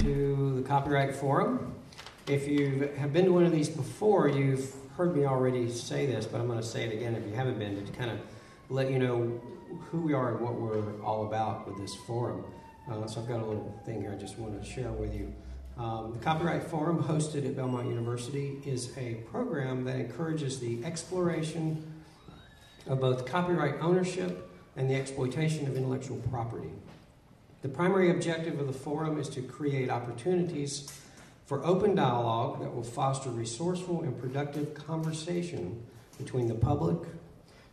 to the Copyright Forum. If you have been to one of these before, you've heard me already say this, but I'm going to say it again if you haven't been, to kind of let you know who we are and what we're all about with this forum. So I've got a little thing here I just want to share with you. The Copyright Forum, hosted at Belmont University, is a program that encourages the exploration of both copyright ownership and the exploitation of intellectual property. The primary objective of the forum is to create opportunities for open dialogue that will foster resourceful and productive conversation between the public,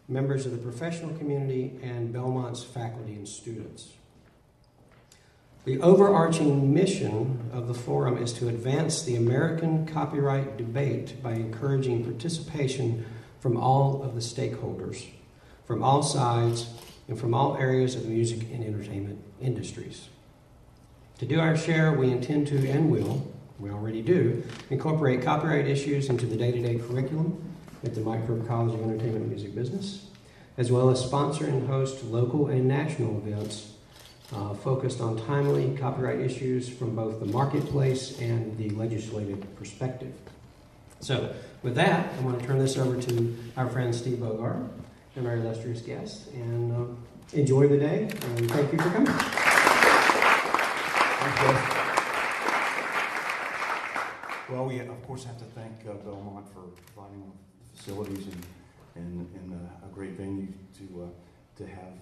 members of the professional community, and Belmont's faculty and students. The overarching mission of the forum is to advance the American copyright debate by encouraging participation from all of the stakeholders, from all sides, and from all areas of the music and entertainment industries. To do our share, we intend to, and will, we already do, incorporate copyright issues into the day-to-day curriculum at the Microbe College of Entertainment and Music Business, as well as sponsor and host local and national events focused on timely copyright issues from both the marketplace and the legislative perspective. So, with that, I want to turn this over to our friend Steve Bogart and our illustrious guest, and enjoy the day, and thank you for coming. Thank you. Well, we of course have to thank Belmont for providing facilities and a great venue to have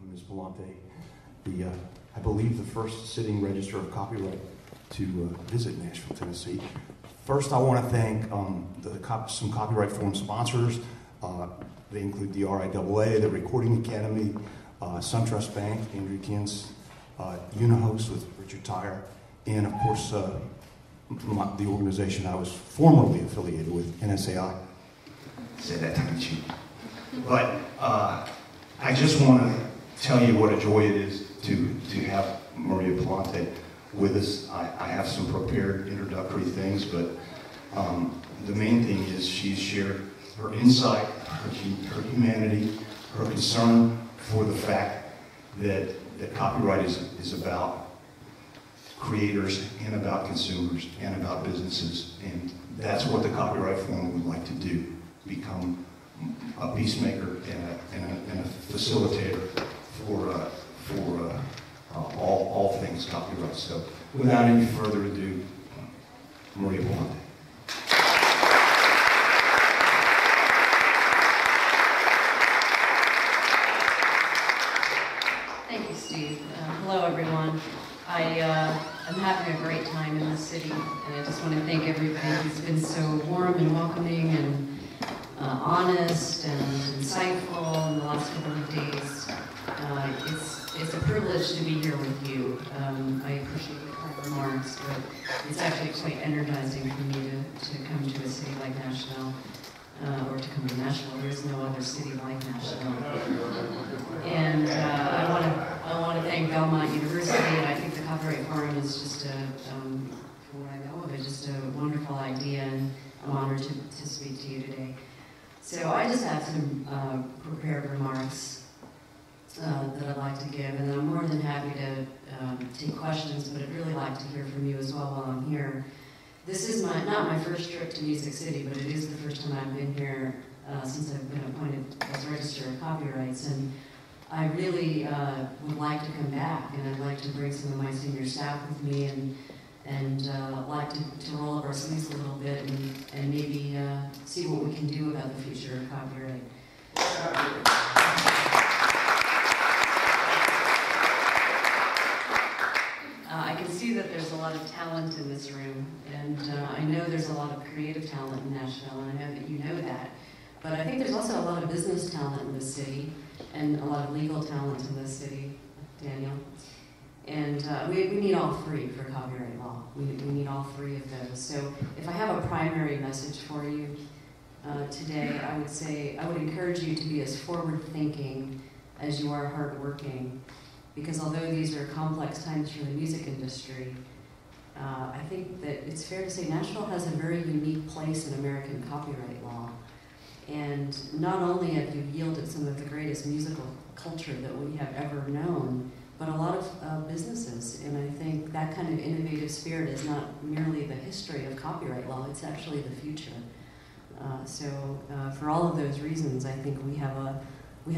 Ms. Belmonte, I believe the first sitting Register of Copyright to visit Nashville, Tennessee. First, I want to thank some Copyright Forum sponsors. They include the RIAA, the Recording Academy, SunTrust Bank, Andrew Kintz, Unihost with Richard Tyre, and of course the organization I was formerly affiliated with, NSAI. Say that tongue in cheek. But I just want to tell you what a joy it is to have Maria Belmonte with us. I have some prepared introductory things, but the main thing is she's shared her insight, her humanity, her concern for the fact that copyright is about creators and about consumers and about businesses, and that's what the Copyright Forum would like to do, become a peacemaker and a facilitator for all things copyright. So without any further ado, Maria Belmonte. Thank you, Steve. Hello, everyone. I'm having a great time in the city, and I just want to thank everybody who's been so warm and welcoming and honest and insightful in the last couple of days. It's a privilege to be here with you. I appreciate the kind remarks, but it's actually quite energizing for me to come to a city like Nashville, or to come to Nashville. There's no other city like Nashville. And I want to thank Belmont University, and I think the Copyright Forum is just from what I know of it, just a wonderful idea, and I'm honored to speak to you today. So I just have some prepared remarks that I'd like to give, and then I'm more than happy to take questions, but I'd really like to hear from you as well while I'm here. This is not my first trip to Music City, but it is the first time I've been here since I've been appointed as Register of Copyrights, and I really would like to come back, and I'd like to bring some of my senior staff with me, and like to roll up our sleeves a little bit and maybe see what we can do about the future of copyright. I can see that there's a lot of talent in this room, and I know there's a lot of creative talent in Nashville, and I know that you know that. But I think there's also a lot of business talent in this city, and a lot of legal talent in this city, Daniel. And we need all three for copyright law. We need all three of those. So if I have a primary message for you today, I would say I would encourage you to be as forward-thinking as you are hard-working, because although these are complex times for the music industry, I think that it's fair to say Nashville has a very unique place in American copyright law. And not only have you yielded some of the greatest musical culture that we have ever known, but a lot of businesses. And I think that kind of innovative spirit is not merely the history of copyright law, it's actually the future. For all of those reasons, I think we have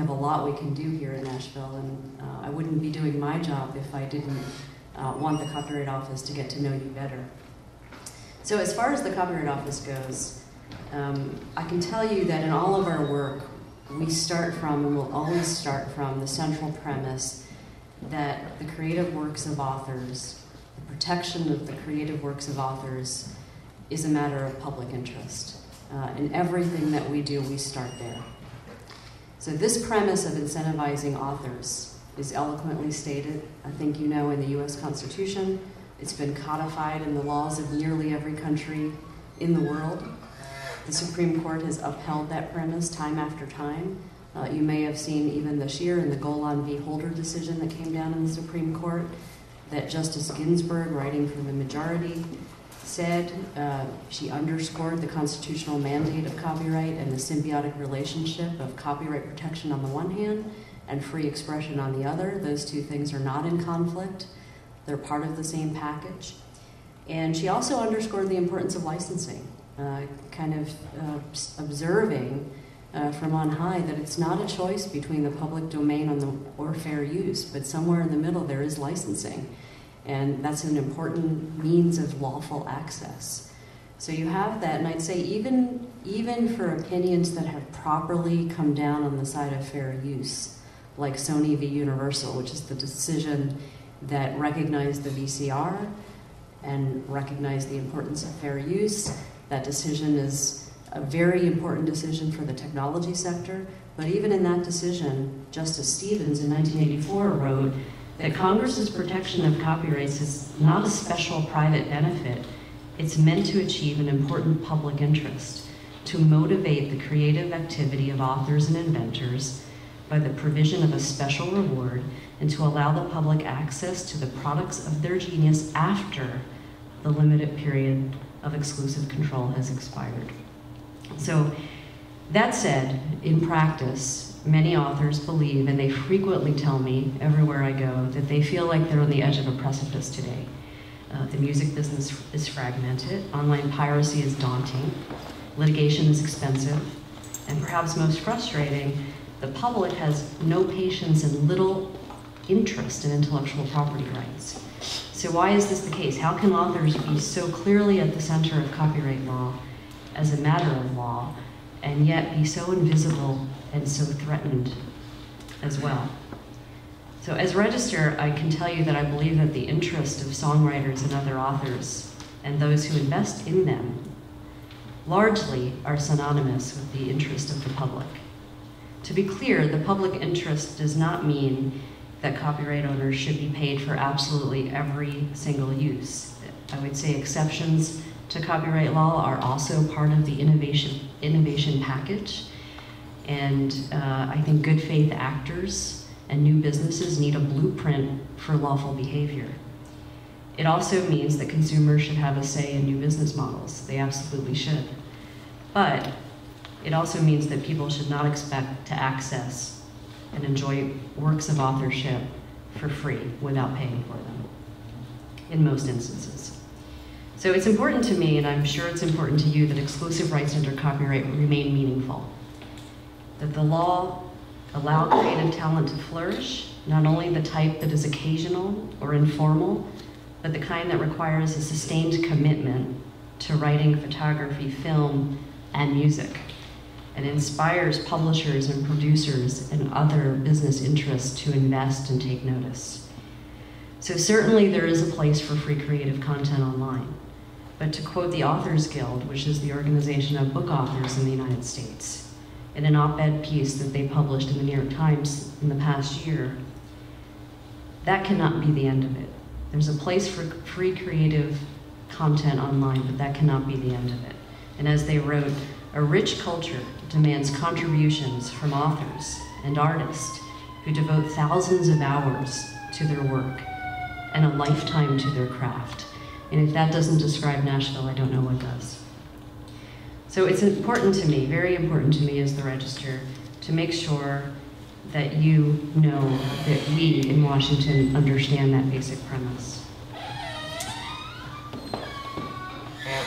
a lot we can do here in Nashville, and I wouldn't be doing my job if I didn't want the Copyright Office to get to know you better. So as far as the Copyright Office goes, I can tell you that in all of our work, we start from, and will always start from, the central premise that the creative works of authors, the protection of the creative works of authors, is a matter of public interest. In everything that we do, we start there. So this premise of incentivizing authors is eloquently stated, I think you know, in the US Constitution. It's been codified in the laws of nearly every country in the world. The Supreme Court has upheld that premise time after time. You may have seen even this year in the Golan v. Holder decision that came down in the Supreme Court that Justice Ginsburg, writing for the majority, said she underscored the constitutional mandate of copyright and the symbiotic relationship of copyright protection on the one hand and free expression on the other. Those two things are not in conflict. They're part of the same package. And she also underscored the importance of licensing, observing from on high that it's not a choice between the public domain or fair use, but somewhere in the middle there is licensing. And that's an important means of lawful access. So you have that, and I'd say even for opinions that have properly come down on the side of fair use, like Sony v. Universal, which is the decision that recognized the VCR and recognized the importance of fair use. That decision is a very important decision for the technology sector, but even in that decision, Justice Stevens in 1984 wrote that Congress's protection of copyrights is not a special private benefit. It's meant to achieve an important public interest, to motivate the creative activity of authors and inventors by the provision of a special reward, and to allow the public access to the products of their genius after the limited period of exclusive control has expired. So that said, in practice, many authors believe, and they frequently tell me everywhere I go, that they feel like they're on the edge of a precipice today. The music business is fragmented, online piracy is daunting, litigation is expensive, and perhaps most frustrating, the public has no patience and little interest in intellectual property rights. So why is this the case? How can authors be so clearly at the center of copyright law as a matter of law, and yet be so invisible and so threatened as well? So as Register, I can tell you that I believe that the interest of songwriters and other authors, and those who invest in them, largely are synonymous with the interest of the public. To be clear, the public interest does not mean that copyright owners should be paid for absolutely every single use. I would say exceptions to copyright law are also part of the innovation package. And I think good faith actors and new businesses need a blueprint for lawful behavior. It also means that consumers should have a say in new business models. They absolutely should. But it also means that people should not expect to access and enjoy works of authorship for free without paying for them, in most instances. So it's important to me, and I'm sure it's important to you, that exclusive rights under copyright remain meaningful. That the law allow creative talent to flourish, not only the type that is occasional or informal, but the kind that requires a sustained commitment to writing, photography, film, and music, and inspires publishers and producers and other business interests to invest and take notice. So certainly there is a place for free creative content online. But to quote the Authors Guild, which is the organization of book authors in the United States, in an op-ed piece that they published in the New York Times in the past year, that cannot be the end of it. There's a place for free creative content online, but that cannot be the end of it. And as they wrote, a rich culture demands contributions from authors and artists who devote thousands of hours to their work and a lifetime to their craft. And if that doesn't describe Nashville, I don't know what does. So it's important to me, very important to me as the Register, to make sure that you know that we in Washington understand that basic premise.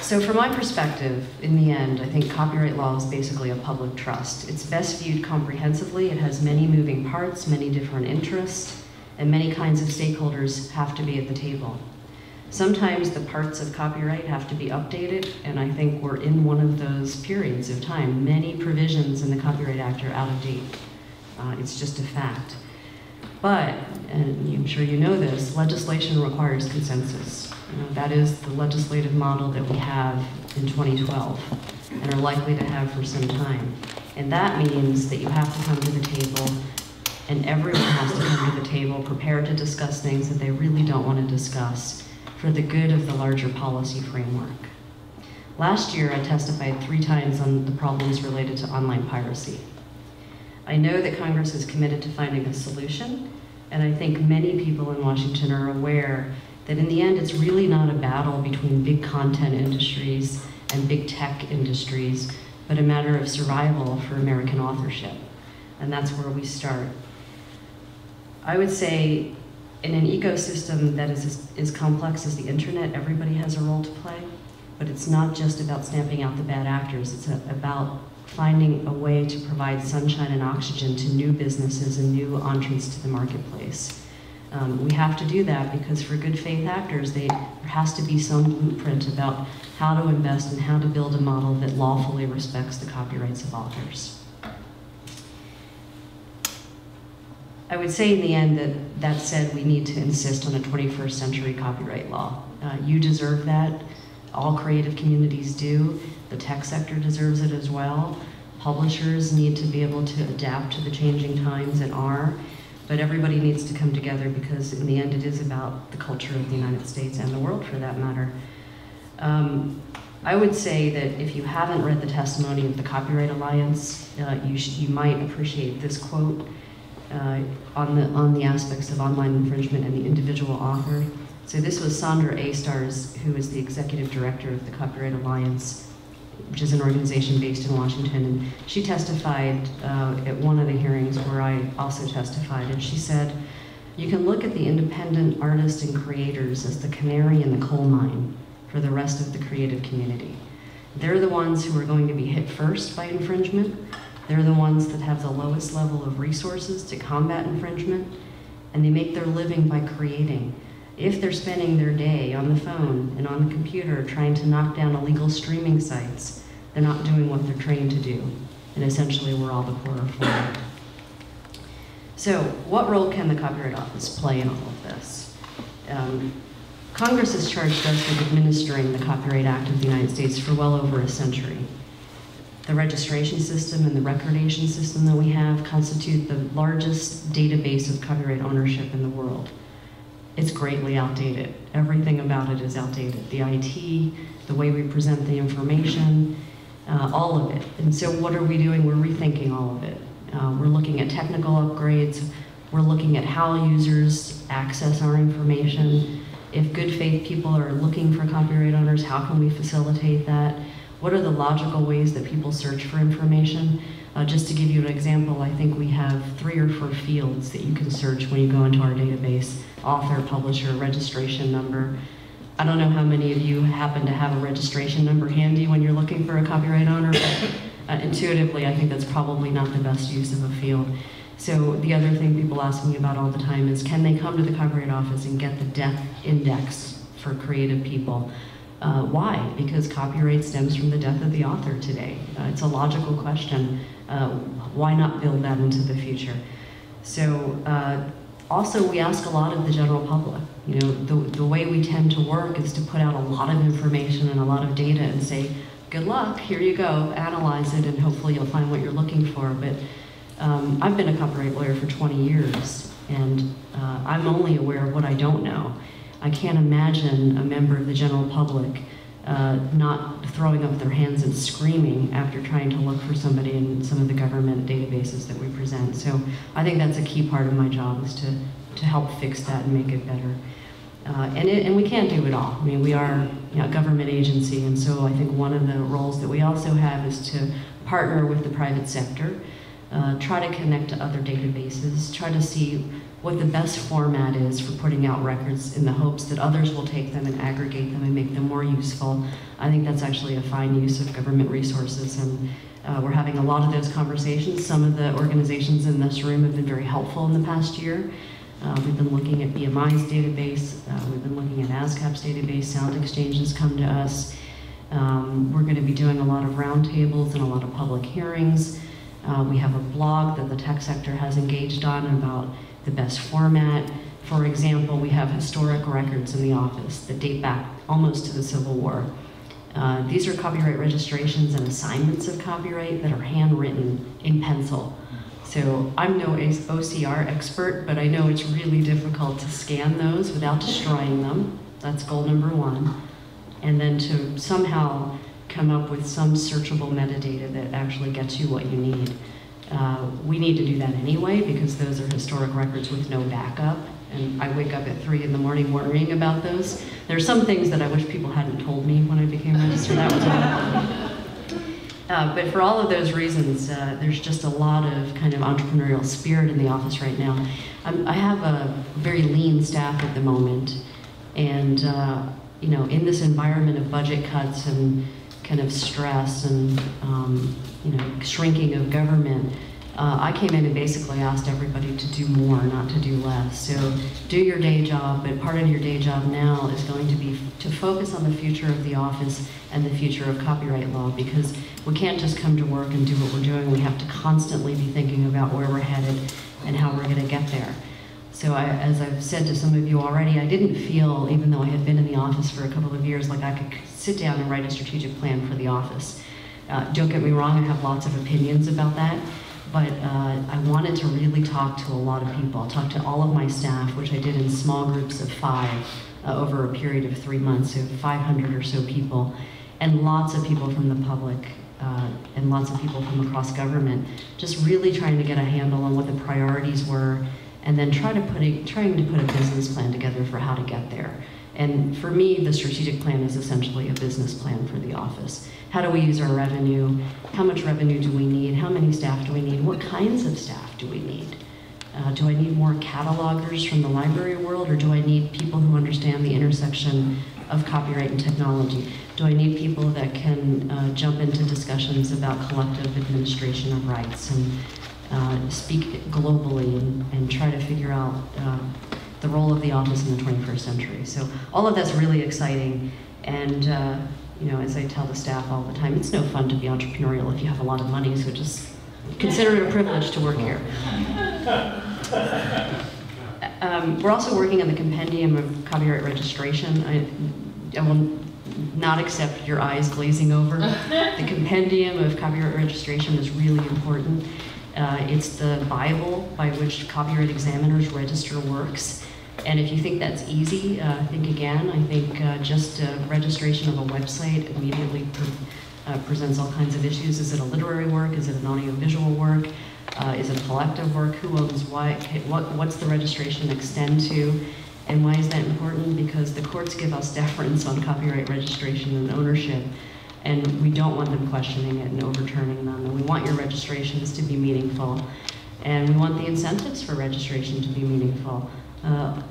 So from my perspective, in the end, I think copyright law is basically a public trust. It's best viewed comprehensively. It has many moving parts, many different interests, and many kinds of stakeholders have to be at the table. Sometimes the parts of copyright have to be updated, and I think we're in one of those periods of time. Many provisions in the Copyright Act are out of date. It's just a fact. But, and I'm sure you know this, legislation requires consensus. That is the legislative model that we have in 2012 and are likely to have for some time. And that means that you have to come to the table, and everyone has to come to the table prepared to discuss things that they really don't want to discuss for the good of the larger policy framework. Last year, I testified 3 times on the problems related to online piracy. I know that Congress is committed to finding a solution, and I think many people in Washington are aware that in the end, it's really not a battle between big content industries and big tech industries, but a matter of survival for American authorship. And that's where we start. I would say in an ecosystem that is as complex as the internet, everybody has a role to play, but it's not just about stamping out the bad actors. It's about finding a way to provide sunshine and oxygen to new businesses and new entrants to the marketplace. We have to do that because for good faith actors, there has to be some blueprint about how to invest and how to build a model that lawfully respects the copyrights of authors. I would say in the end that said, we need to insist on a 21st century copyright law. You deserve that. All creative communities do. The tech sector deserves it as well. Publishers need to be able to adapt to the changing times and are. But everybody needs to come together because in the end it is about the culture of the United States and the world for that matter. I would say that if you haven't read the testimony of the Copyright Alliance, you might appreciate this quote on the aspects of online infringement and the individual author. So this was Sandra Astars, who is the executive director of the Copyright Alliance, which is an organization based in Washington, and she testified at one of the hearings where I also testified, and she said, you can look at the independent artists and creators as the canary in the coal mine for the rest of the creative community. They're the ones who are going to be hit first by infringement. They're the ones that have the lowest level of resources to combat infringement, and they make their living by creating. If they're spending their day on the phone and on the computer trying to knock down illegal streaming sites, they're not doing what they're trained to do. And essentially, we're all the poorer for it. So, what role can the Copyright Office play in all of this? Congress has charged us with administering the Copyright Act of the United States for well over a century. The registration system and the recordation system that we have constitute the largest database of copyright ownership in the world. It's greatly outdated. Everything about it is outdated. The IT, the way we present the information, all of it. And so what are we doing? We're rethinking all of it. We're looking at technical upgrades. We're looking at how users access our information. If good faith people are looking for copyright owners, how can we facilitate that? What are the logical ways that people search for information? Just to give you an example, I think we have 3 or 4 fields that you can search when you go into our database: author, publisher, registration number. I don't know how many of you happen to have a registration number handy when you're looking for a copyright owner, but intuitively I think that's probably not the best use of a field. So the other thing people ask me about all the time is, can they come to the Copyright Office and get the death index for creative people? Why? Because copyright stems from the death of the author today. It's a logical question. Why not build that into the future? So also we ask a lot of the general public. You know, the way we tend to work is to put out a lot of information and a lot of data and say, good luck, here you go, analyze it, and hopefully you'll find what you're looking for. But I've been a copyright lawyer for 20 years, and I'm only aware of what I don't know. I can't imagine a member of the general public not throwing up their hands and screaming after trying to look for somebody in some of the government databases that we present. So I think that's a key part of my job, is to help fix that and make it better. And we can't do it all. I mean, we are a government agency, and so I think one of the roles that we also have is to partner with the private sector. try to connect to other databases, try to see what the best format is for putting out records in the hopes that others will take them and aggregate them and make them more useful. I think that's actually a fine use of government resources, and we're having a lot of those conversations. Some of the organizations in this room have been very helpful in the past year. We've been looking at BMI's database, we've been looking at ASCAP's database, Sound Exchange has come to us. We're going to be doing a lot of roundtables and a lot of public hearings. We have a blog that the tech sector has engaged on about the best format. For example, we have historic records in the office that date back almost to the Civil War. These are copyright registrations and assignments of copyright that are handwritten in pencil. So I'm no OCR expert, but I know it's really difficult to scan those without destroying them. That's goal number one. And then to somehow come up with some searchable metadata that actually gets you what you need. We need to do that anyway because those are historic records with no backup. And I wake up at 3 in the morning worrying about those. There are some things that I wish people hadn't told me when I became registered. That was one of them. But for all of those reasons, there's just a lot of kind of entrepreneurial spirit in the office right now. I have a very lean staff at the moment. And you know, in this environment of budget cuts and kind of stress and you know, shrinking of government, I came in and basically asked everybody to do more, not to do less. So do your day job, but part of your day job now is going to be to focus on the future of the office and the future of copyright law, because we can't just come to work and do what we're doing. We have to constantly be thinking about where we're headed and how we're going to get there. So as I've said to some of you already, I didn't feel, even though I had been in the office for a couple of years, like I could sit down and write a strategic plan for the office. Don't get me wrong, I have lots of opinions about that, but I wanted to really talk to a lot of people. I talked to all of my staff, which I did in small groups of 5 over a period of 3 months, so 500 or so people, and lots of people from the public and lots of people from across government, just really trying to get a handle on what the priorities were, and then trying to put a business plan together for how to get there. And for me, the strategic plan is essentially a business plan for the office. How do we use our revenue? How much revenue do we need? How many staff do we need? What kinds of staff do we need? Do I need more catalogers from the library world, or do I need people who understand the intersection of copyright and technology? Do I need people that can jump into discussions about collective administration of rights and speak globally and try to figure out the role of the office in the 21st century. So all of that's really exciting, and you know, as I tell the staff all the time, it's no fun to be entrepreneurial if you have a lot of money, so just consider it a privilege to work here. We're also working on the compendium of copyright registration. I will not accept your eyes glazing over. The compendium of copyright registration is really important. It's the Bible by which copyright examiners register works. And if you think that's easy, think again. I think just registration of a website immediately presents all kinds of issues. Is it a literary work? Is it an audiovisual work? Is it a collective work? Who owns what? What's the registration extend to? And why is that important? Because the courts give us deference on copyright registration and ownership, and we don't want them questioning it and overturning them. And we want your registrations to be meaningful, and we want the incentives for registration to be meaningful,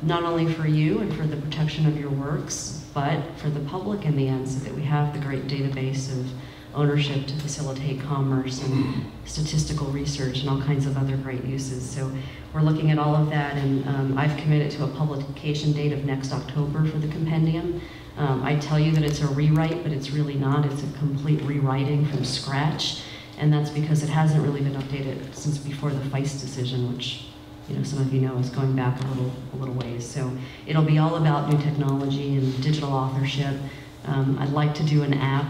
not only for you and for the protection of your works, but for the public in the end, so that we have the great database of ownership to facilitate commerce and statistical research and all kinds of other great uses. So we're looking at all of that, and I've committed to a publication date of next October for the compendium. I tell you that it's a rewrite, but it's really not. It's a complete rewriting from scratch, and that's because it hasn't really been updated since before the Feist decision, which, you know, some of you know is going back a little ways. So it'll be all about new technology and digital authorship. I'd like to do an app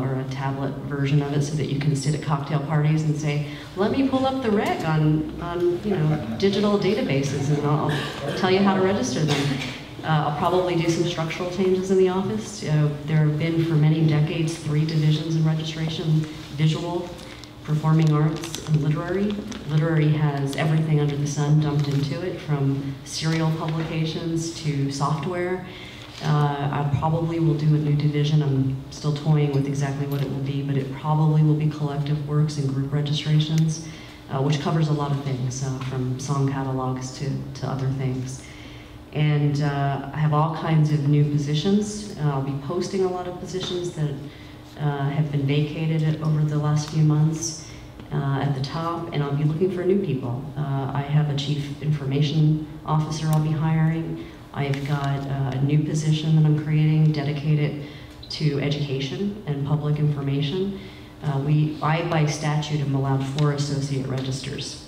or a tablet version of it so that you can sit at cocktail parties and say, let me pull up the reg on you know, digital databases, and I'll tell you how to register them. I'll probably do some structural changes in the office. There have been for many decades 3 divisions in registration: visual, performing arts, and literary. Literary has everything under the sun dumped into it, from serial publications to software. I probably will do a new division. I'm still toying with exactly what it will be, but it probably will be collective works and group registrations. which covers a lot of things, from song catalogs to other things. And I have all kinds of new positions. I'll be posting a lot of positions that have been vacated over the last few months at the top, and I'll be looking for new people. I have a chief information officer I'll be hiring. I've got a new position that I'm creating dedicated to education and public information. I, by statute, am allowed 4 associate registers,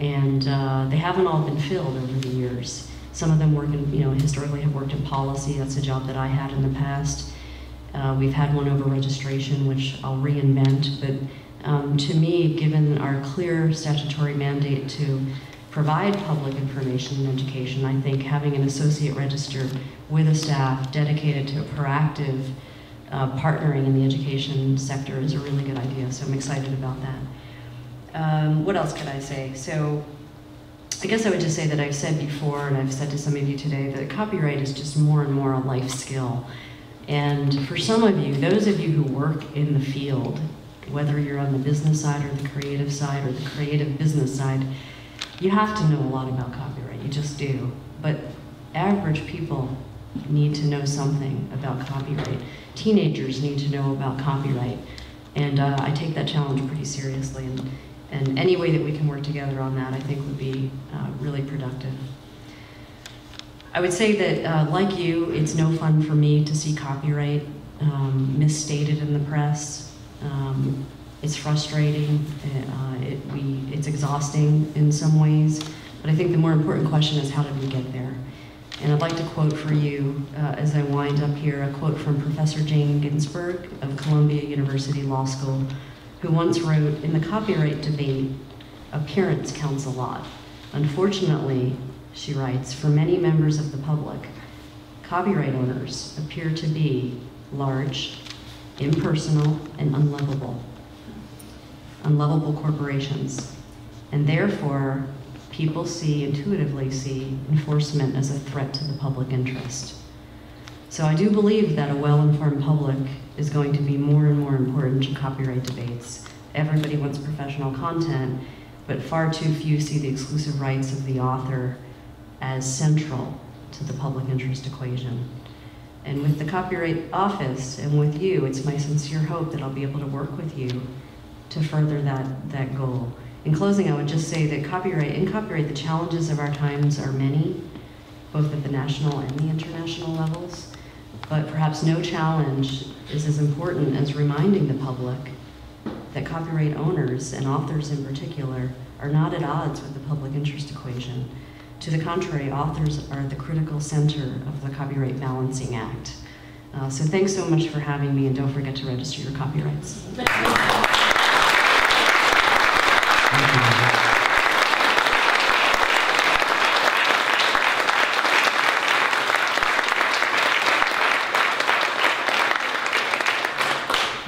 and they haven't all been filled over the years. Some of them work in, historically have worked in policy. That's a job that I had in the past. We've had one over registration, which I'll reinvent, but to me, given our clear statutory mandate to provide public information and education, I think having an associate register with a staff dedicated to proactive partnering in the education sector is a really good idea, so I'm excited about that. What else could I say? So I guess I would just say that I've said before, and I've said to some of you today, that copyright is just more and more a life skill. And for some of you, those of you who work in the field, whether you're on the business side or the creative side or the creative business side, you have to know a lot about copyright, you just do. But average people need to know something about copyright. Teenagers need to know about copyright. And I take that challenge pretty seriously. And any way that we can work together on that, I think, would be really productive. I would say that, like you, it's no fun for me to see copyright misstated in the press. It's frustrating, it's exhausting in some ways, but I think the more important question is, how did we get there? And I'd like to quote for you, as I wind up here, a quote from Professor Jane Ginsburg of Columbia University Law School, who once wrote, "In the copyright debate, appearance counts a lot. Unfortunately," she writes, "for many members of the public, copyright owners appear to be large, impersonal, and unlovable corporations. And therefore, people intuitively see enforcement as a threat to the public interest." So I do believe that a well-informed public is going to be more and more important to copyright debates. Everybody wants professional content, but far too few see the exclusive rights of the author as central to the public interest equation. And with the Copyright Office and with you, it's my sincere hope that I'll be able to work with you to further that goal. In closing, I would just say that in copyright, the challenges of our times are many, both at the national and the international levels, but perhaps no challenge is as important as reminding the public that copyright owners, and authors in particular, are not at odds with the public interest equation. To the contrary, authors are at the critical center of the Copyright Balancing Act. So thanks so much for having me, and don't forget to register your copyrights.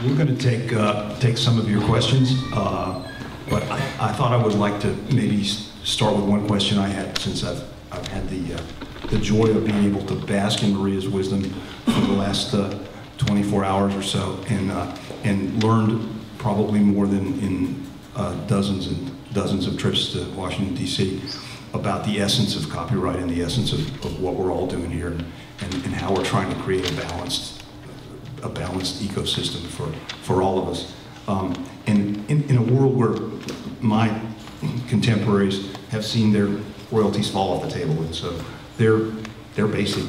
We're going to take some of your questions, but I thought I would like to maybe start with one question I had, since I've had the joy of being able to bask in Maria's wisdom for the last 24 hours or so, and learned probably more than in dozens and dozens of trips to Washington, D.C. about the essence of copyright and the essence of what we're all doing here, and how we're trying to create a balanced ecosystem for all of us. And in a world where my contemporaries have seen their royalties fall off the table, and so their basic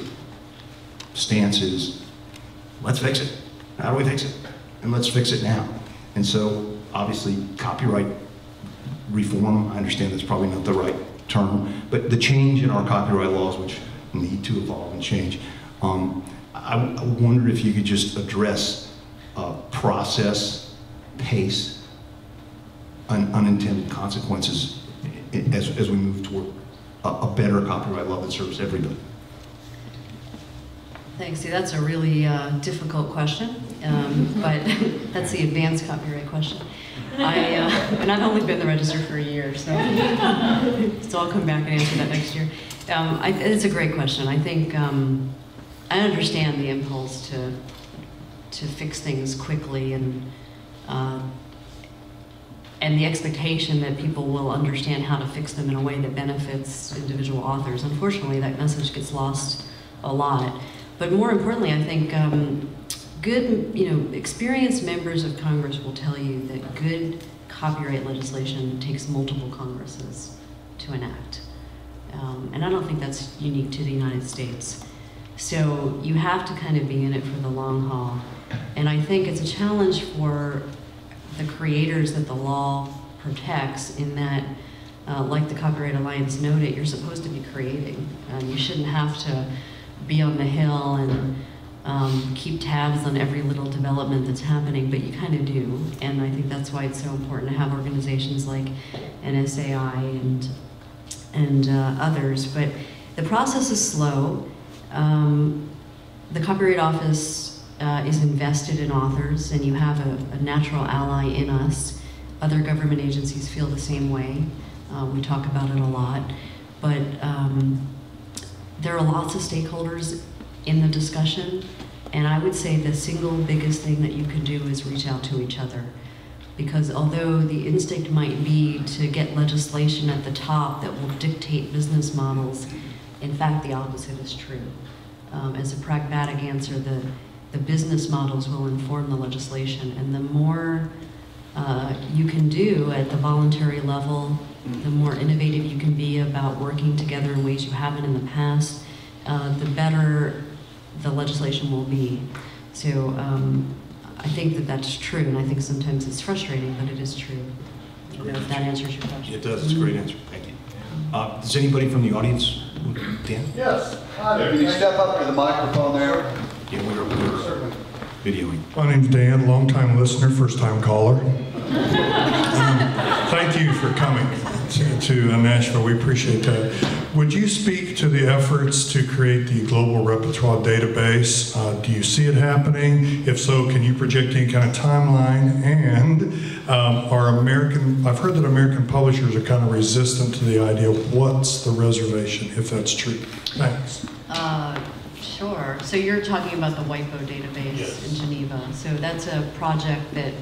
stance is, let's fix it. How do we fix it? And let's fix it now. And so obviously copyright reform, I understand that's probably not the right term, but the change in our copyright laws, which need to evolve and change, I wondered if you could just address process, pace, unintended consequences as we move toward a better copyright law that serves everybody. Thanks. See, that's a really difficult question, but that's the advanced copyright question. And I've only been the register for a year, so I'll come back and answer that next year. It's a great question. I think I understand the impulse to fix things quickly, and and the expectation that people will understand how to fix them in a way that benefits individual authors. Unfortunately, that message gets lost a lot. But more importantly, I think good, experienced members of Congress will tell you that good copyright legislation takes multiple Congresses to enact. And I don't think that's unique to the United States. So you have to kind of be in it for the long haul. And I think it's a challenge for the creators that the law protects in that, like the Copyright Alliance noted, you're supposed to be creating. You shouldn't have to be on the Hill and keep tabs on every little development that's happening, but you kind of do. And I think that's why it's so important to have organizations like NSAI and others. But the process is slow. The Copyright Office is invested in authors, and you have a natural ally in us. Other government agencies feel the same way. We talk about it a lot. But there are lots of stakeholders in the discussion, and I would say the single biggest thing that you can do is reach out to each other. Because although the instinct might be to get legislation at the top that will dictate business models, in fact, the opposite is true. As a pragmatic answer, the business models will inform the legislation, and the more you can do at the voluntary level, the more innovative you can be about working together in ways you haven't in the past, the better the legislation will be. So I think that that's true, and I think sometimes it's frustrating, but it is true. If that answers your question. It does. It's a great answer. Thank you. Does anybody from the audience? Dan? Yes. Hi there. Can you step up to the microphone there? Yeah, we're videoing. My name's Dan, longtime listener, first-time caller. Thank you for coming to Nashville. We appreciate that. Would you speak to the efforts to create the global repertoire database? Do you see it happening? If so, can you project any kind of timeline? And I've heard that American publishers are kind of resistant to the idea of what's the reservation, if that's true. Thanks. Sure. So you're talking about the WIPO database in Geneva. So that's a project that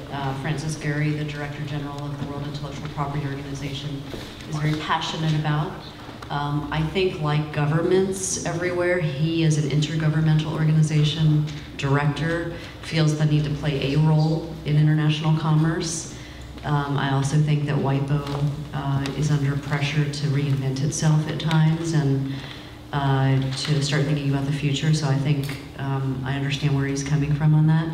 Francis Gehry, the Director General of the World Intellectual Property Organization, is very passionate about. I think like governments everywhere, he as an intergovernmental organization director feels the need to play a role in international commerce. I also think that WIPO is under pressure to reinvent itself at times and to start thinking about the future. So I think I understand where he's coming from on that.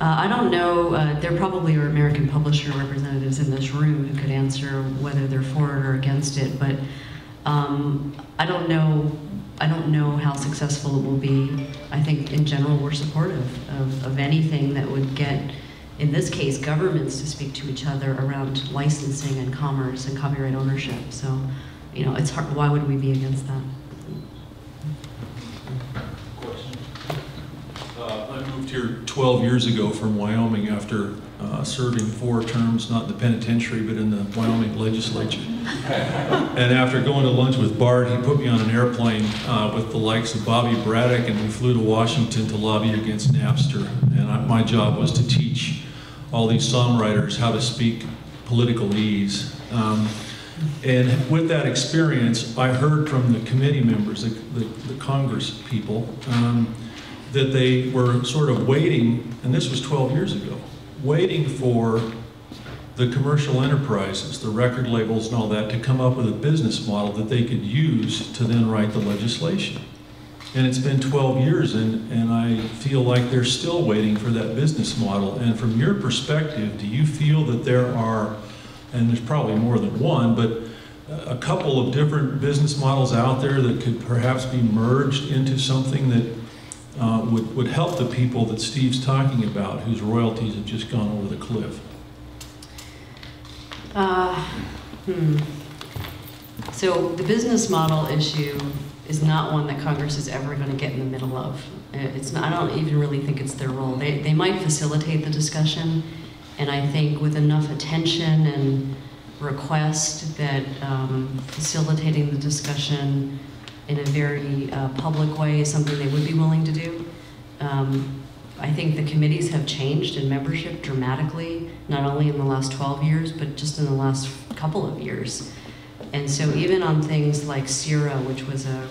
I don't know, there probably are American publisher representatives in this room who could answer whether they're for it or against it, but I don't know how successful it will be. I think in general we're supportive of anything that would get, in this case, governments to speak to each other around licensing and commerce and copyright ownership. So, it's hard, why would we be against that? I moved here 12 years ago from Wyoming after serving 4 terms, not in the penitentiary, but in the Wyoming legislature. And after going to lunch with Bart, he put me on an airplane with the likes of Bobby Braddock, and we flew to Washington to lobby against Napster. And my job was to teach all these songwriters how to speak political ease. And with that experience, I heard from the committee members, the Congress people, that they were sort of waiting, and this was 12 years ago, waiting for the commercial enterprises, the record labels and all that, to come up with a business model that they could use to then write the legislation. And it's been 12 years, and I feel like they're still waiting for that business model. And from your perspective, do you feel that there are, and there's probably more than one, but a couple of different business models out there that could perhaps be merged into something that would help the people that Steve's talking about, whose royalties have just gone over the cliff? So the business model issue is not one that Congress is ever going to get in the middle of. It's not, I don't even really think it's their role. They might facilitate the discussion, and I think with enough attention and request that facilitating the discussion in a very public way is something they would be willing to do. I think the committees have changed in membership dramatically, not only in the last 12 years, but just in the last couple of years. And so even on things like CIRA, which was a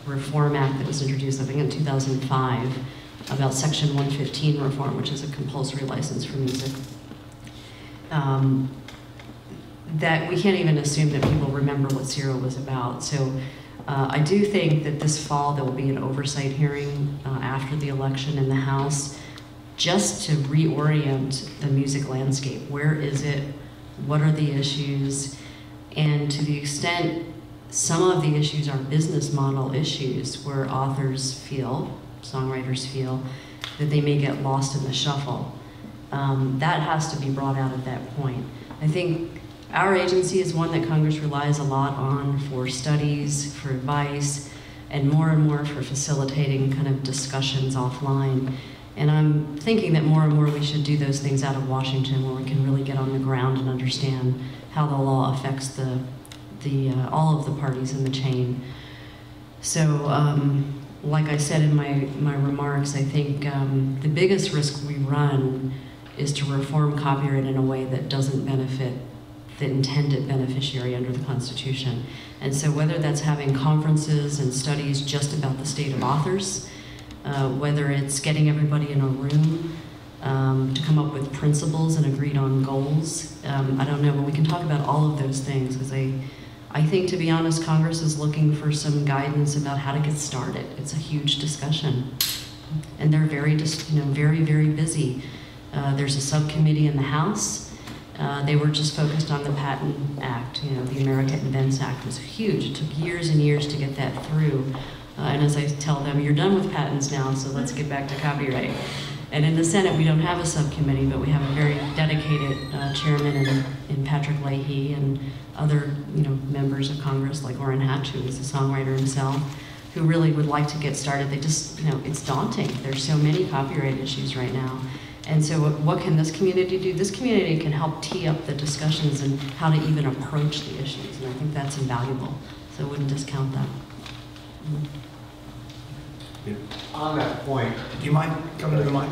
reform act that was introduced, I think in 2005, about Section 115 reform, which is a compulsory license for music, that we can't even assume that people remember what CIRA was about. So I do think that this fall there will be an oversight hearing after the election in the House, just to reorient the music landscape. Where is it? What are the issues? And to the extent some of the issues are business model issues where authors feel, songwriters feel, that they may get lost in the shuffle. That has to be brought out at that point. I think our agency is one that Congress relies a lot on for studies, for advice, and more for facilitating kind of discussions offline. And I'm thinking that more and more we should do those things out of Washington where we can really get on the ground and understand how the law affects all of the parties in the chain. So, like I said in my remarks, I think the biggest risk we run is to reform copyright in a way that doesn't benefit the intended beneficiary under the Constitution. And so whether that's having conferences and studies just about the state of authors, whether it's getting everybody in a room to come up with principles and agreed on goals, I don't know, but we can talk about all of those things, because I think, to be honest, Congress is looking for some guidance about how to get started. It's a huge discussion, and they're very busy. There's a subcommittee in the House. They were just focused on the Patent Act. The America Invents Act was huge. It took years and years to get that through. And as I tell them, you're done with patents now, so let's get back to copyright. And in the Senate, we don't have a subcommittee, but we have a very dedicated chairman in Patrick Leahy and other members of Congress like Orrin Hatch, who is a songwriter himself, who really would like to get started. They just, it's daunting. There's so many copyright issues right now. And so what can this community do? This community can help tee up the discussions and how to even approach the issues. And I think that's invaluable. So I wouldn't discount that. Yeah. On that point, Do you mind coming to the mic?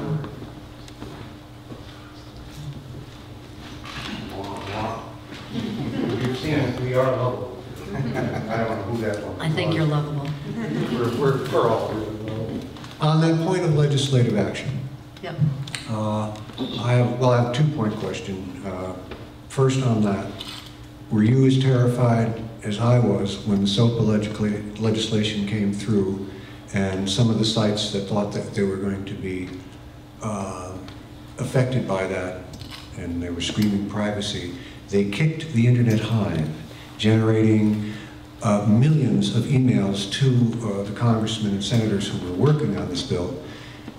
you've seen it, we are lovable. I don't know who that one was. I think you're lovable. We're all really lovable. On that point of legislative action, Yep. I have a two-point question. First on that, were you as terrified as I was when the SOPA legislation came through and some of the sites that thought that they were going to be affected by that, and they were screaming privacy, they kicked the internet hive, generating millions of emails to the congressmen and senators who were working on this bill.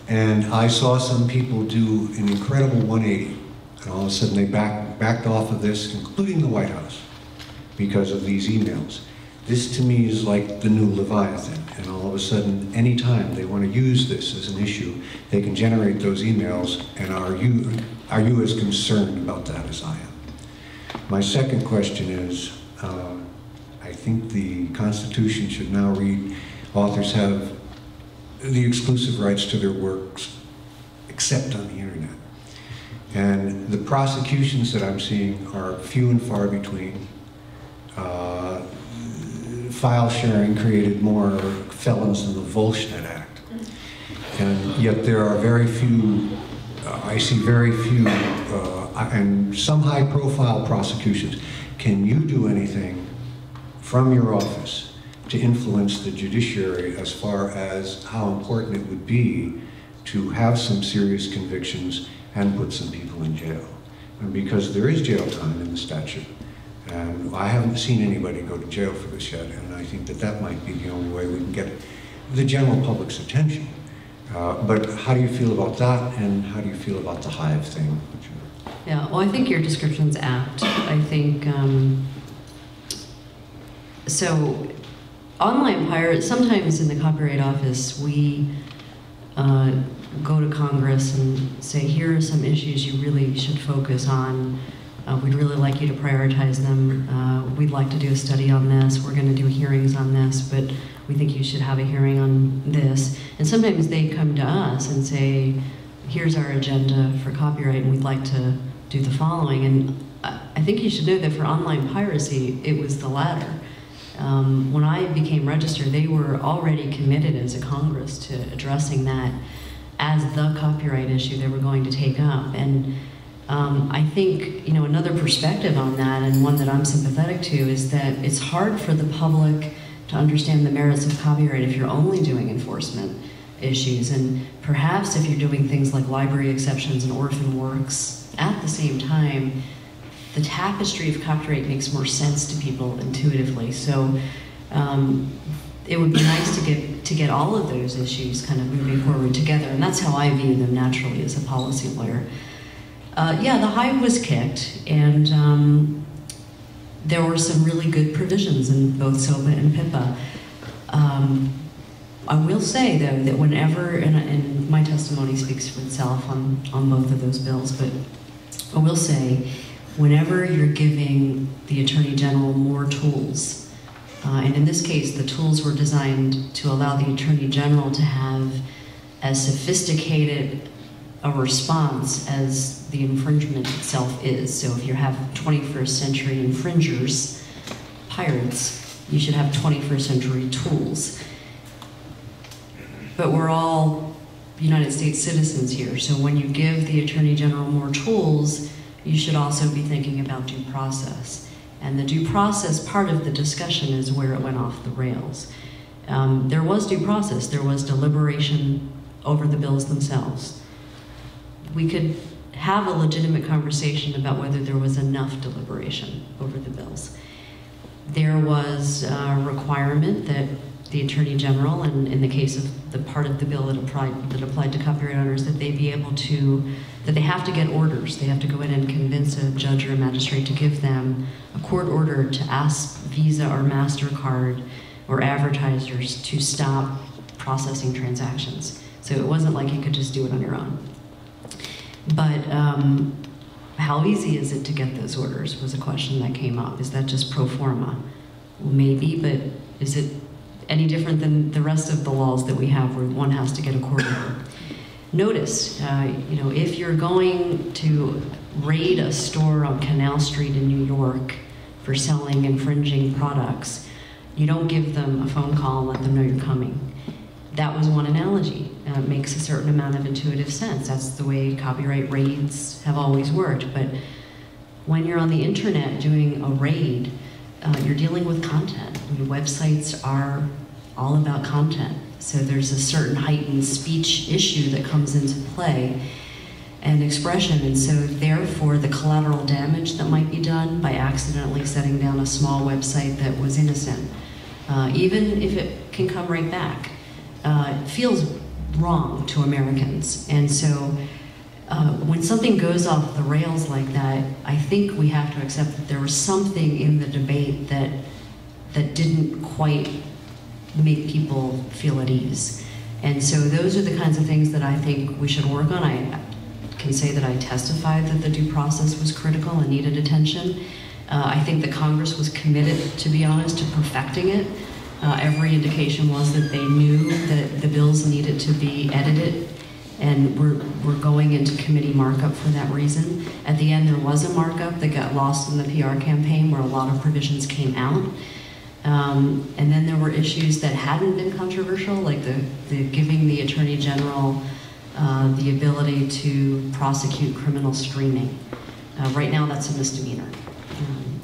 And I saw some people do an incredible 180, and all of a sudden they backed off of this, including the White House, because of these emails. This to me is like the new Leviathan, and all of a sudden, anytime they want to use this as an issue, they can generate those emails, and are you as concerned about that as I am? My second question is, I think the Constitution should now read, authors have the exclusive rights to their works, except on the internet. And the prosecutions that I'm seeing are few and far between. File sharing created more felons than the Volshnet Act. And yet there are very few, I see very few, and some high-profile prosecutions. Can you do anything from your office to influence the judiciary as far as how important it would be to have some serious convictions and put some people in jail? And because there is jail time in the statute, and I haven't seen anybody go to jail for this yet, and I think that that might be the only way we can get the general public's attention. But how do you feel about that, and how do you feel about the hive thing? Yeah, well, I think your description's apt. I think, so online pirates, sometimes in the Copyright Office, we go to Congress and say, here are some issues you really should focus on. We'd really like you to prioritize them. We'd like to do a study on this. We're going to do hearings on this, but we think you should have a hearing on this. And sometimes they come to us and say, here's our agenda for copyright, and we'd like to do the following. And I think you should know that for online piracy, it was the latter. When I became registered, they were already committed as a Congress to addressing that as the copyright issue they were going to take up. And I think, you know, another perspective on that, and one that I'm sympathetic to, is that it's hard for the public to understand the merits of copyright if you're only doing enforcement issues. And perhaps if you're doing things like library exceptions and orphan works at the same time, the tapestry of copyright makes more sense to people intuitively. So it would be nice to get all of those issues kind of moving forward together, and that's how I view them naturally as a policy lawyer. Yeah, the hive was kicked, and there were some really good provisions in both SOPA and PIPA. I will say, though, that whenever, and my testimony speaks for itself on both of those bills, but I will say, whenever you're giving the Attorney General more tools, and in this case, the tools were designed to allow the Attorney General to have as sophisticated a response as the infringement itself is. So if you have 21st century infringers, pirates, you should have 21st century tools. But we're all United States citizens here, so when you give the Attorney General more tools, you should also be thinking about due process. And the due process part of the discussion is where it went off the rails. There was due process. There was deliberation over the bills themselves. We could have a legitimate conversation about whether there was enough deliberation over the bills. There was a requirement that the Attorney General, and in the case of the part of the bill that applied to copyright owners, that they be able to, that they have to get orders. They have to go in and convince a judge or a magistrate to give them a court order to ask Visa or MasterCard or advertisers to stop processing transactions. So it wasn't like you could just do it on your own. But how easy is it to get those orders was a question that came up. Is that just pro forma? Well, maybe, but is it any different than the rest of the laws that we have where one has to get a court order? Notice, you know, if you're going to raid a store on Canal Street in New York for selling infringing products, you don't give them a phone call and let them know you're coming. That was one analogy. It makes a certain amount of intuitive sense. That's the way copyright raids have always worked. But when you're on the internet doing a raid, you're dealing with content. I mean, websites are all about content. So there's a certain heightened speech issue that comes into play and expression. And so therefore, the collateral damage that might be done by accidentally setting down a small website that was innocent, even if it can come right back, feels wrong to Americans. And so when something goes off the rails like that, I think we have to accept that there was something in the debate that didn't quite make people feel at ease. And so those are the kinds of things that I think we should work on. I can say that I testified that the due process was critical and needed attention. I think the Congress was committed, to be honest, to perfecting it. Every indication was that they knew that the bills needed to be edited, and we're going into committee markup for that reason. At the end, there was a markup that got lost in the PR campaign where a lot of provisions came out. And then there were issues that hadn't been controversial, like the giving the Attorney General the ability to prosecute criminal streaming. Right now, that's a misdemeanor.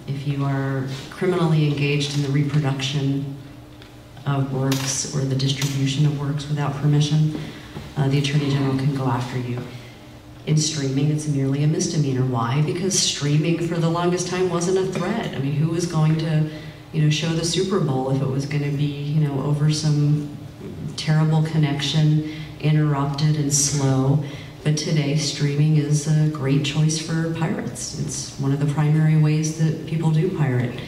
If you are criminally engaged in the reproduction of works or the distribution of works without permission, the Attorney General can go after you. In streaming, it's merely a misdemeanor. Why? Because streaming for the longest time wasn't a threat. I mean, who was going to, you know, show the Super Bowl if it was going to be, you know, over some terrible connection, interrupted and slow? But today, streaming is a great choice for pirates. It's one of the primary ways that people do pirate.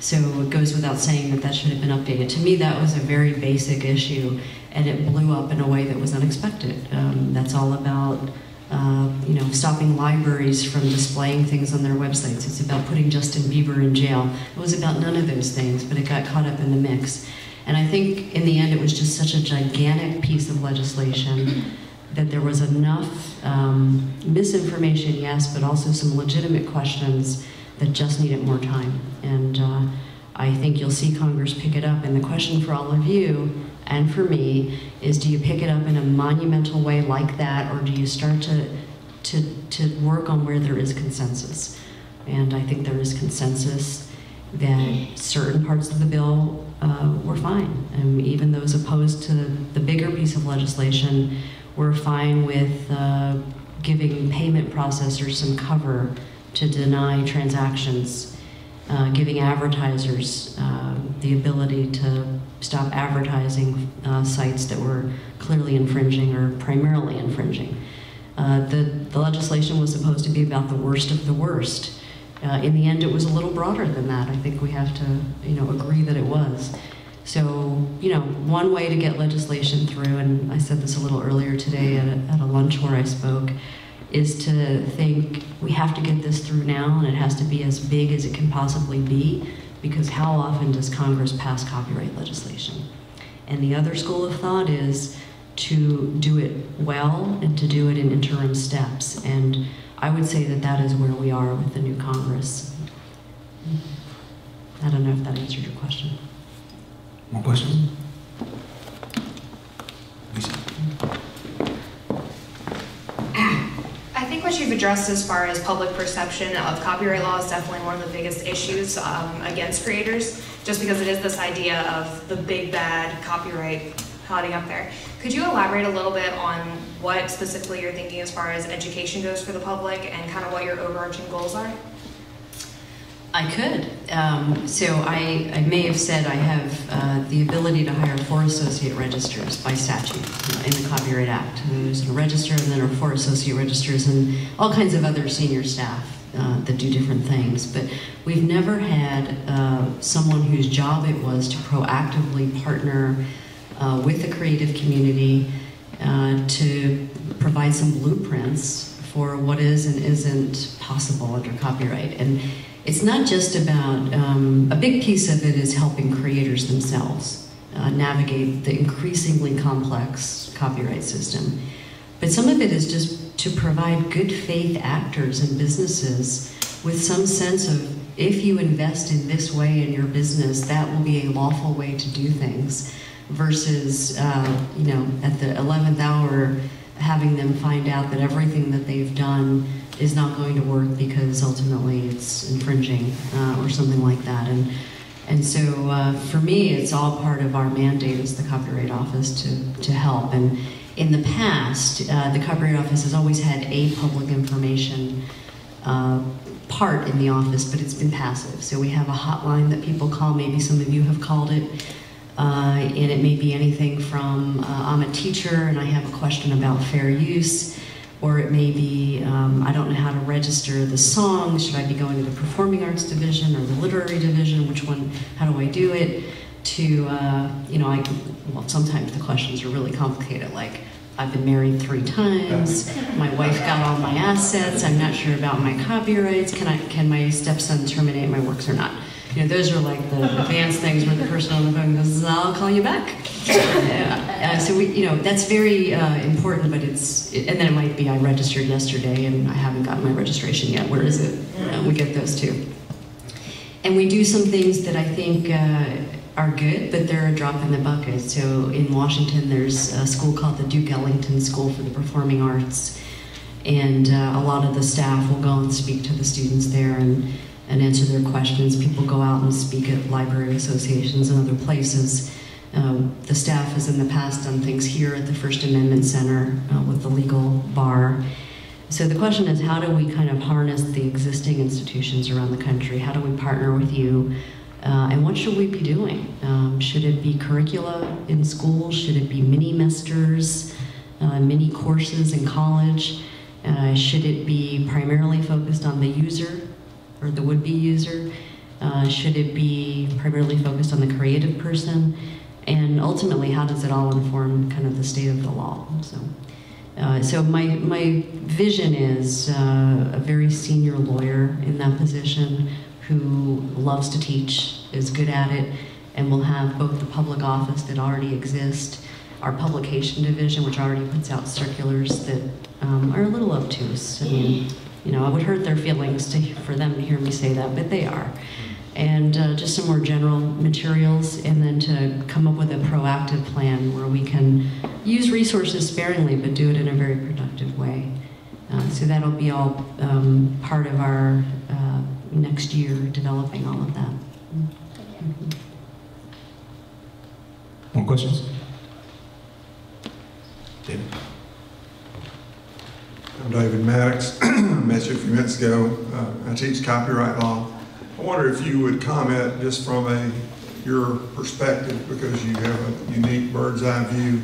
So it goes without saying that that should have been updated. To me, that was a very basic issue, and it blew up in a way that was unexpected. That's all about you know, stopping libraries from displaying things on their websites. It's about putting Justin Bieber in jail. It was about none of those things, but it got caught up in the mix. And I think in the end, it was just such a gigantic piece of legislation that there was enough misinformation, yes, but also some legitimate questions that just needed more time. And I think you'll see Congress pick it up. And the question for all of you and for me is, do you pick it up in a monumental way like that, or do you start to work on where there is consensus? And I think there is consensus that certain parts of the bill were fine. And even those opposed to the bigger piece of legislation were fine with giving payment processors some cover to deny transactions, giving advertisers the ability to stop advertising sites that were clearly infringing or primarily infringing. The legislation was supposed to be about the worst of the worst. In the end, it was a little broader than that. I think we have to, agree that it was. So, one way to get legislation through, and I said this a little earlier today at a lunch where I spoke, is to think we have to get this through now, and it has to be as big as it can possibly be, because how often does Congress pass copyright legislation? And the other school of thought is to do it well and to do it in interim steps. And I would say that that is where we are with the new Congress. I don't know if that answered your question. More questions? Lisa? I think what you've addressed as far as public perception of copyright law is definitely one of the biggest issues against creators, just because it is this idea of the big bad copyright hotting up there. Could you elaborate a little bit on what specifically you're thinking as far as education goes for the public and kind of what your overarching goals are? I could. So I may have said I have the ability to hire 4 associate registers by statute in the Copyright Act. There's a register, and then there are 4 associate registers and all kinds of other senior staff that do different things. But we've never had someone whose job it was to proactively partner with the creative community to provide some blueprints for what is and isn't possible under copyright. And it's not just about, a big piece of it is helping creators themselves navigate the increasingly complex copyright system. But some of it is just to provide good faith actors and businesses with some sense of, if you invest in this way in your business, that will be a lawful way to do things, versus, at the 11th hour, having them find out that everything that they've done is not going to work because ultimately it's infringing or something like that. And so for me, it's all part of our mandate as the Copyright Office to help. And in the past, the Copyright Office has always had a public information part in the office, but it's been passive. So we have a hotline that people call. Maybe some of you have called it. And it may be anything from, I'm a teacher and I have a question about fair use, or it may be, I don't know how to register the song. Should I be going to the Performing Arts Division or the Literary Division? Which one, how do I do it? To, well, sometimes the questions are really complicated, like, I've been married 3 times, my wife got all my assets, I'm not sure about my copyrights, can my stepson terminate my works or not? Those are like the advanced things where the person on the phone goes, I'll call you back. So we, that's very important, but and then it might be, I registered yesterday and I haven't gotten my registration yet. Where is it? We get those too. And we do some things that I think are good, but they're a drop in the bucket. So in Washington, there's a school called the Duke Ellington School for the Performing Arts. And a lot of the staff will go and speak to the students there and answer their questions. People go out and speak at library associations and other places. The staff has in the past done things here at the First Amendment Center with the legal bar. So the question is, how do we kind of harness the existing institutions around the country? How do we partner with you? And what should we be doing? Should it be curricula in schools? Should it be mini-mesters, mini courses in college? Should it be primarily focused on the user or the would-be user? Should it be primarily focused on the creative person? And ultimately, how does it all inform kind of the state of the law? So my vision is a very senior lawyer in that position who loves to teach, is good at it, and will have both the public office that already exists, our publication division, which already puts out circulars that are a little obtuse. I mean, you know, I would hurt their feelings for them to hear me say that, but they are. And just some more general materials, and then to come up with a proactive plan where we can use resources sparingly, but do it in a very productive way. So that'll be all part of our next year, developing all of that. More questions? David? I'm David Maddox. I met you a few minutes ago. I teach copyright law. I wonder if you would comment just from your perspective, because you have a unique bird's eye view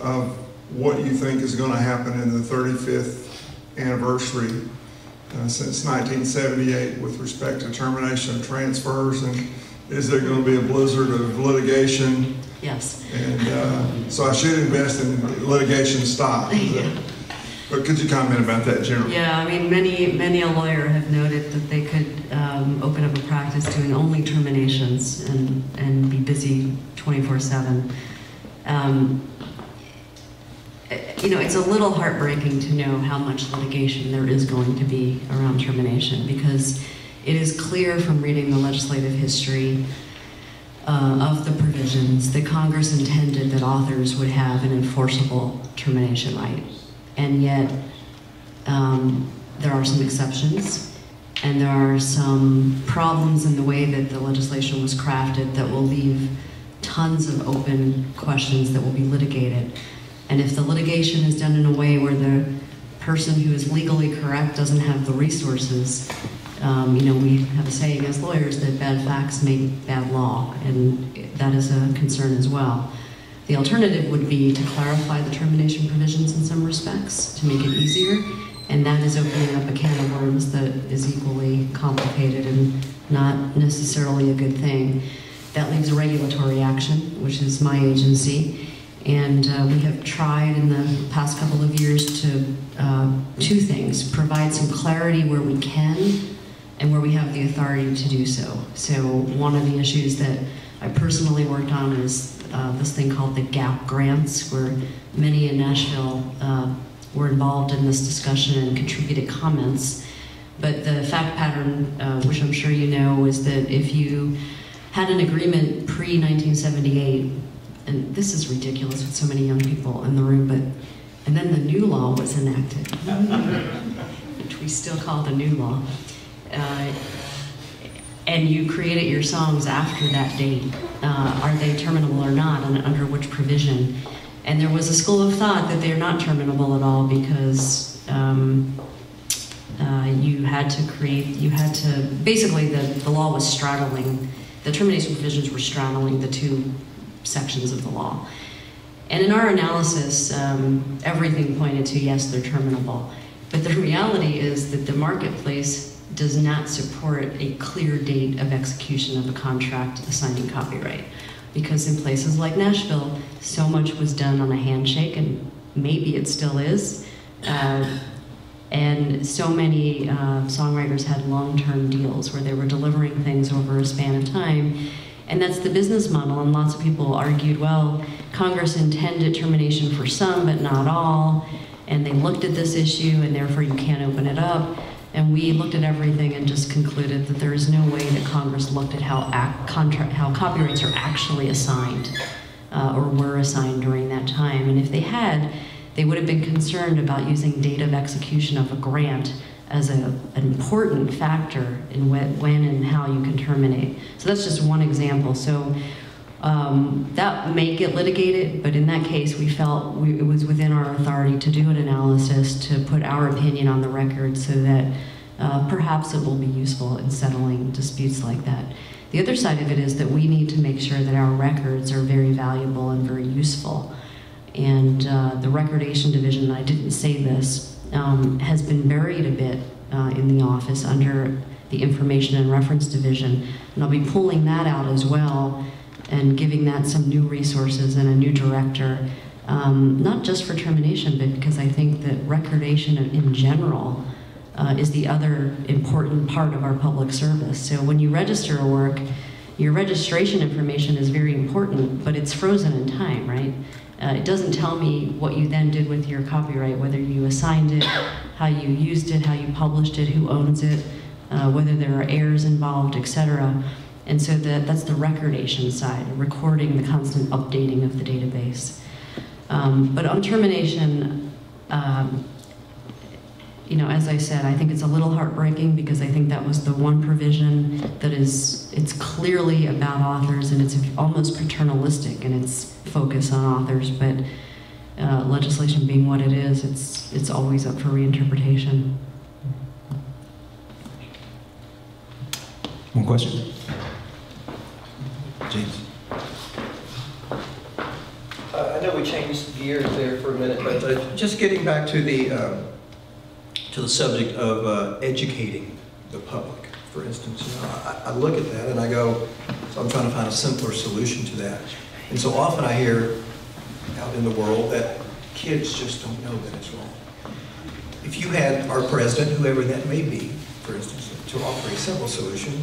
of what you think is going to happen in the 35th anniversary since 1978 with respect to termination of transfers, and is there going to be a blizzard of litigation? Yes. And so I should invest in litigation stock. But could you comment about that generally? Yeah, I mean, many a lawyer have noted that they could open up a practice doing only terminations and be busy 24/7. You know, it's a little heartbreaking to know how much litigation there is going to be around termination, because it is clear from reading the legislative history of the provisions that Congress intended that authors would have an enforceable termination right. And yet, there are some exceptions, and there are some problems in the way that the legislation was crafted that will leave tons of open questions that will be litigated. And if the litigation is done in a way where the person who is legally correct doesn't have the resources, you know, we have a saying as lawyers that bad facts make bad law, and that is a concern as well. The alternative would be to clarify the termination provisions in some respects, to make it easier, and that is opening up a can of worms that is equally complicated and not necessarily a good thing. That leaves regulatory action, which is my agency, and we have tried in the past couple of years to two things: provide some clarity where we can and where we have the authority to do so. So one of the issues that I personally worked on is this thing called the GAP grants, where many in Nashville were involved in this discussion and contributed comments. But the fact pattern, which I'm sure you know, is that if you had an agreement pre-1978, and this is ridiculous with so many young people in the room, and then the new law was enacted, which we still call the new law, and you created your songs after that date, are they terminable or not, and under which provision? And there was a school of thought that they're not terminable at all, because basically the law was straddling, the termination provisions were straddling the two sections of the law. And in our analysis, everything pointed to, yes, they're terminable. But the reality is that the marketplace does not support a clear date of execution of a contract assigning copyright. Because in places like Nashville, so much was done on a handshake, and maybe it still is. And so many songwriters had long-term deals where they were delivering things over a span of time. And that's the business model, and lots of people argued, well, Congress intended termination for some, but not all, and they looked at this issue, and therefore you can't open it up. And we looked at everything and just concluded that there is no way that Congress looked at how copyrights are actually assigned or were assigned during that time. And if they had, they would have been concerned about using date of execution of a grant as an important factor in when and how you can terminate. So that's just one example. So that may get litigated, but in that case, we felt it was within our authority to do an analysis, to put our opinion on the record so that perhaps it will be useful in settling disputes like that. The other side of it is that we need to make sure that our records are very valuable and very useful. And the Recordation Division, and I didn't say this, has been buried a bit in the office under the Information and Reference Division. And I'll be pulling that out as well and giving that some new resources and a new director, not just for termination, but because I think that recordation in general is the other important part of our public service. So when you register a work, Your registration information is very important, but it's frozen in time, right? It doesn't tell me what you then did with your copyright, whether you assigned it, how you used it, how you published it, who owns it, whether there are heirs involved, etc. And so that's the recordation side, recording the constant updating of the database. But on termination, you know, as I said, I think it's a little heartbreaking because I think that was the one provision that it's clearly about authors, and it's almost paternalistic in its focus on authors, but legislation being what it is, it's always up for reinterpretation. One question? James. I know we changed gears there for a minute, but just getting back to the subject of educating the public, for instance. You know, I look at that and I go, so I'm trying to find a simpler solution to that. And so often I hear out in the world that kids just don't know that it's wrong. If you had our president, whoever that may be, for instance, to offer a simple solution,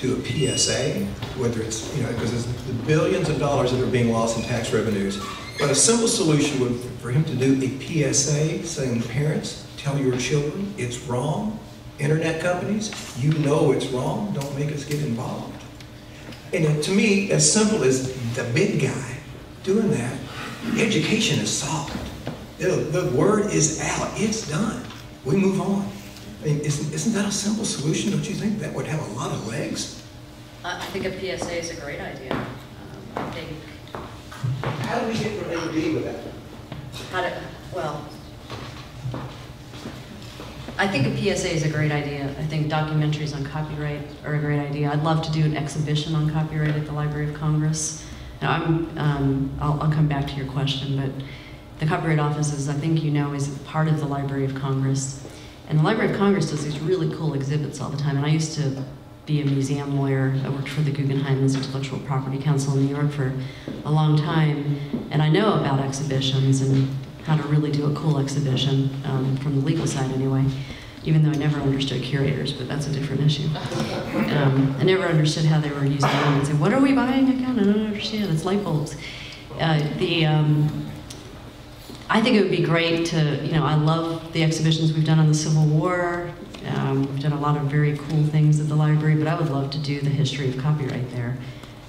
do a PSA, whether it's, you know, because there's the billions of dollars that are being lost in tax revenues, but a simple solution would for him to do a PSA saying, parents, tell your children it's wrong. Internet companies, you know it's wrong. Don't make us get involved. And to me, as simple as the big guy doing that, education is solved. The word is out. It's done. We move on. I mean, isn't that a simple solution? Don't you think that would have a lot of legs? I think a PSA is a great idea. I think. How do we get from A to B with that? Well, I think a PSA is a great idea. I think documentaries on copyright are a great idea. I'd love to do an exhibition on copyright at the Library of Congress. Now, I'll come back to your question, but the Copyright Office, as I think you know, is part of the Library of Congress. And the Library of Congress does these really cool exhibits all the time. And I used to be a museum lawyer. I worked for the Guggenheim Intellectual Property Council in New York for a long time. And I know about exhibitions and how to really do a cool exhibition, from the legal side anyway, even though I never understood curators, but that's a different issue. I never understood how they were using them and said, what are we buying again? I don't understand, it's light bulbs. I think it would be great to, you know, I love the exhibitions we've done on the Civil War. We've done a lot of very cool things at the library, but I would love to do the history of copyright there.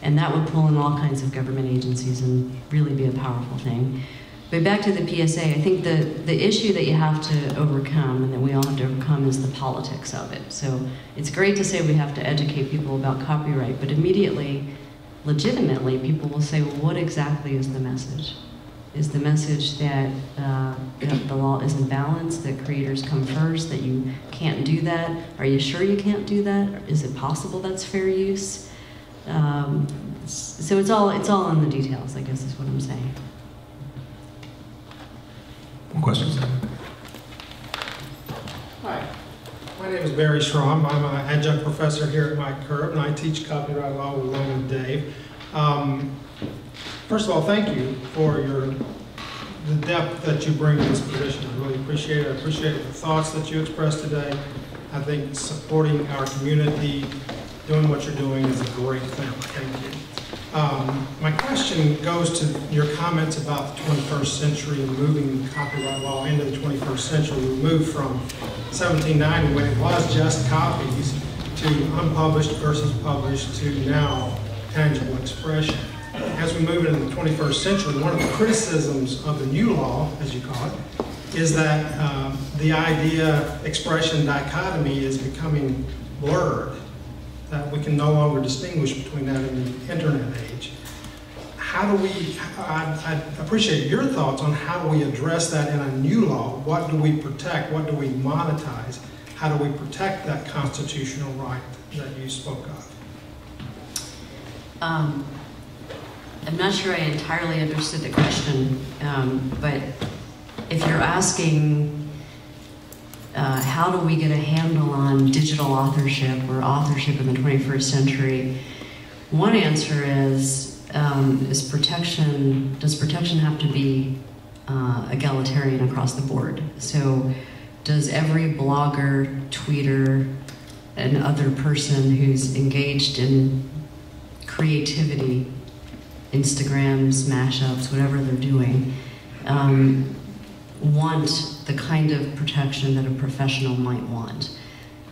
And that would pull in all kinds of government agencies and really be a powerful thing. But back to the PSA, I think the issue that you have to overcome and that we all have to overcome is the politics of it. So it's great to say we have to educate people about copyright, but immediately, legitimately, people will say, well, what exactly is the message? Is the message that the law isn't balanced, that creators come first, that you can't do that? Are you sure you can't do that? Is it possible that's fair use? So it's all in the details, I guess is what I'm saying. Questions? Hi, my name is Barry Schramm. I'm an adjunct professor here at Mike Curb, and I teach copyright law along with Dave. First of all, thank you for the depth that you bring to this position. I really appreciate it. I appreciate the thoughts that you expressed today. I think supporting our community, doing what you're doing is a great thing. Thank you. My question goes to your comments about the 21st century and moving copyright law into the 21st century. We moved from 1790, when it was just copies, to unpublished versus published, to now tangible expression. As we move into the 21st century, one of the criticisms of the new law, as you call it, is that the idea expression dichotomy is becoming blurred. That we can no longer distinguish between that and the internet age. How do we, I appreciate your thoughts on how do we address that in a new law? What do we protect? What do we monetize? How do we protect that constitutional right that you spoke of? I'm not sure I entirely understood the question, but if you're asking how do we get a handle on digital authorship or authorship in the 21st century, one answer is protection, does protection have to be egalitarian across the board? So does every blogger, tweeter, and other person who's engaged in creativity, Instagrams, mashups, whatever they're doing, want the kind of protection that a professional might want.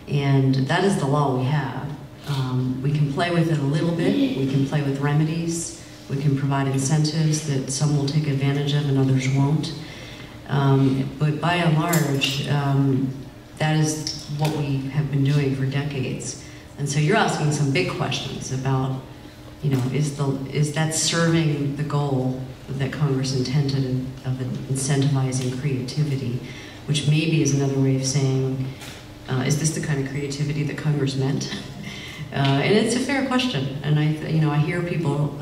And that is the law we have. We can play with it a little bit, we can play with remedies, we can provide incentives that some will take advantage of and others won't. But by and large, that is what we have been doing for decades. And so you're asking some big questions about, you know, is that serving the goal that Congress intended of incentivizing creativity, which maybe is another way of saying, is this the kind of creativity that Congress meant? And it's a fair question, and I hear people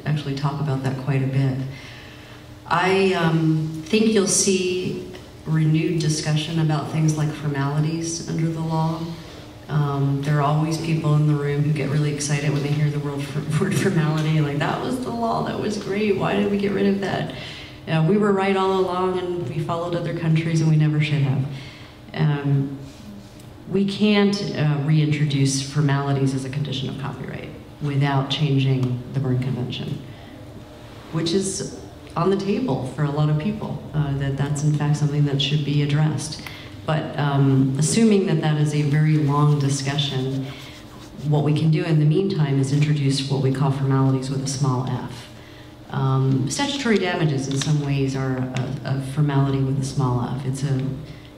actually talk about that quite a bit. I think you'll see renewed discussion about things like formalities under the law. There are always people in the room who get really excited when they hear the word formality, like, that was the law, that was great, why did we get rid of that? We were right all along and we followed other countries and we never should have. We can't reintroduce formalities as a condition of copyright without changing the Berne Convention, which is on the table for a lot of people, that's in fact something that should be addressed. But assuming that that is a very long discussion, what we can do in the meantime is introduce what we call formalities with a small f. Statutory damages in some ways are a formality with a small f. It's a,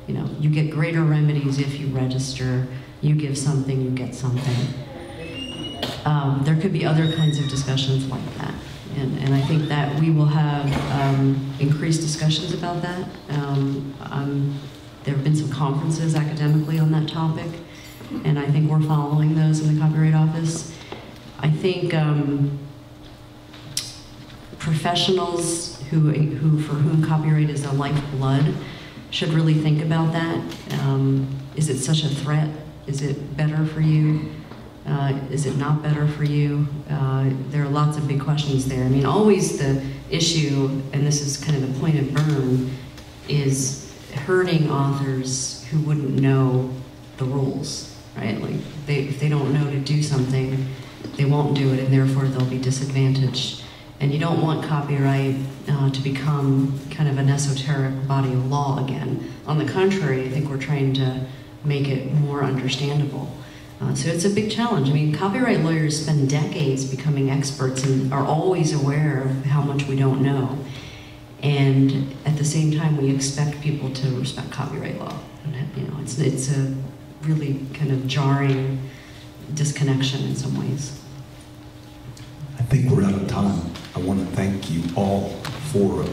you know, you get greater remedies if you register, you give something, you get something. There could be other kinds of discussions like that. And I think that we will have increased discussions about that. There have been some conferences academically on that topic, and I think we're following those in the Copyright Office. I think professionals for whom copyright is a lifeblood should really think about that. Is it such a threat? Is it better for you? Is it not better for you? There are lots of big questions there. I mean, always the issue, and this is kind of the point of Berne, is hurting authors who wouldn't know the rules, right? Like, if they don't know to do something, they won't do it, and therefore they'll be disadvantaged. And you don't want copyright to become kind of an esoteric body of law again. On the contrary, I think we're trying to make it more understandable. So it's a big challenge. I mean, copyright lawyers spend decades becoming experts and are always aware of how much we don't know. And at the same time, we expect people to respect copyright law. And, you know, it's a really kind of jarring disconnection in some ways. I think we're out of time. I want to thank you all for...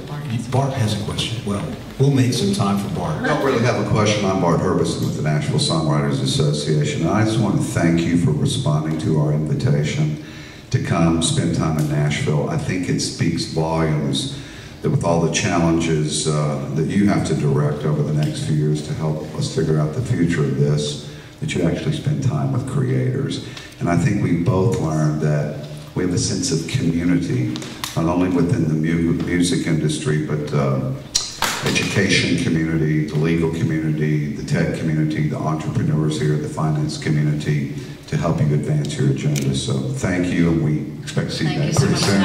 Bart has a question. Well, we'll make some time for Bart. I don't really have a question. I'm Bart Herbison with the Nashville Songwriters Association, and I just want to thank you for responding to our invitation to come spend time in Nashville. I think it speaks volumes that with all the challenges that you have to direct over the next few years to help us figure out the future of this, that you actually spend time with creators. And I think we both learned that we have a sense of community, not only within the music industry, but education community, the legal community, the tech community, the entrepreneurs here, the finance community, to help you advance your agenda. So thank you, and we expect to see you back pretty soon.